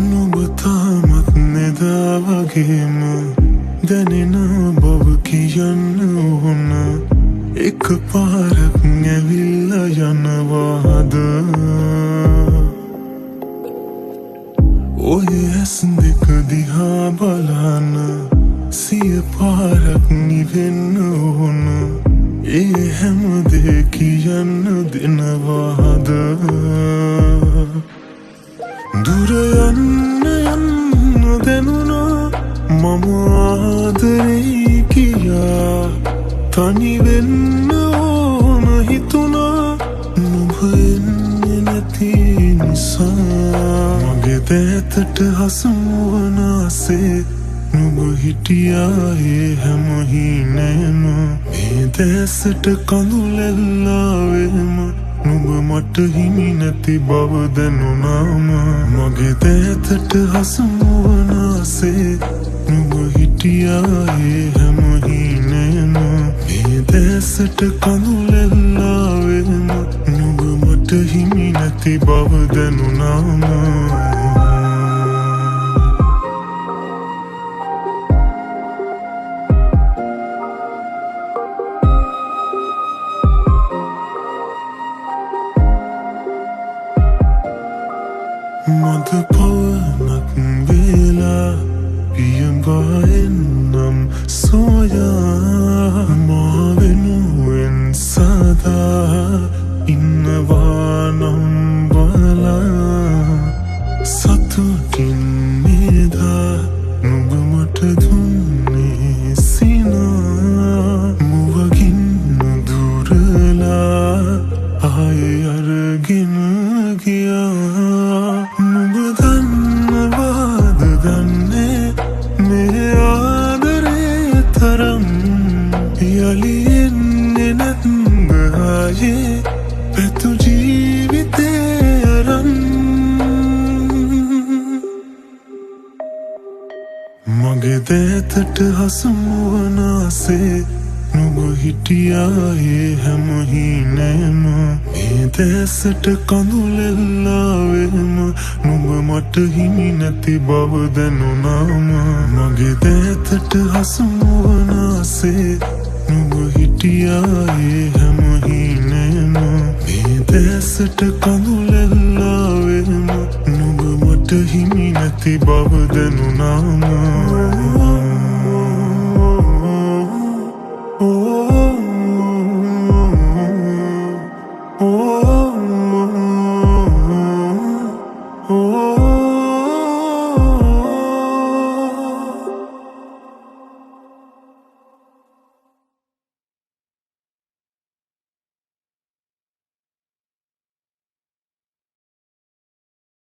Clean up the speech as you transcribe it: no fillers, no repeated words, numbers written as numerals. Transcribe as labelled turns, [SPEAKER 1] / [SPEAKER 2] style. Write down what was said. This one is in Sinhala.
[SPEAKER 1] නුඹතාමත් නෙදා වගේම දැනෙන බව කියන්න ඕන එක පාරක් ඇවිල්ලා යනවාද ඔය ඇස් දෙක දිහා බලන සිය පාරක් නිවෙන්න ඕන ඒ හැම දේ කියන්න දෙනවාද දුර යන්න යන්න දැනුණා මම ආදරේ කියා තනි වෙන්න ඕන හිතුණා නුඹ එන්නේ නැති නිසා මගේ දැතට හසුවන ආසේ නුඹ හිටියා ඒ හැම හිනේම මේ දැසට කඳුලැල්ලාවෙම නුඹ මට හිමි නැති බව දැනුණාම මගේ දැතට හසුවන ආසේ නුඹ හිටියා ඒ හැම හිනේම මේ දැසට කඳුලැල්ලාවෙම නුඹ මට හිමි නැති බව දැනුණාම මද පවනක් වෙලා පියඹා එන්නම් සොයා මා වෙනුවෙන් සදා ඉන්නවා නම් බලා සතුටින් නිදා නුඹ මට දුන්නේ සිනා මුවගින් දුරලා ආයේ අරගෙන ගියා යලියෙන්නේ නැත්ද ආයේ පැතු ජීවිතේ අරන් මගේ දැතට හසුවන ආසේ නුඹ හිටියා ඒ හැම හිනේම මේ දැසට කඳුලැල්ලාවෙම නුඹ මට හිමි නැති බව දැනුණාම මගේ දැතට හසුවන ආසේ නුඹ හිටියා ඒ හැම හිනේම මේ දැසට කඳුලැල්ලාවෙම නුඹ මට හිමි නැති බව දැනුණාම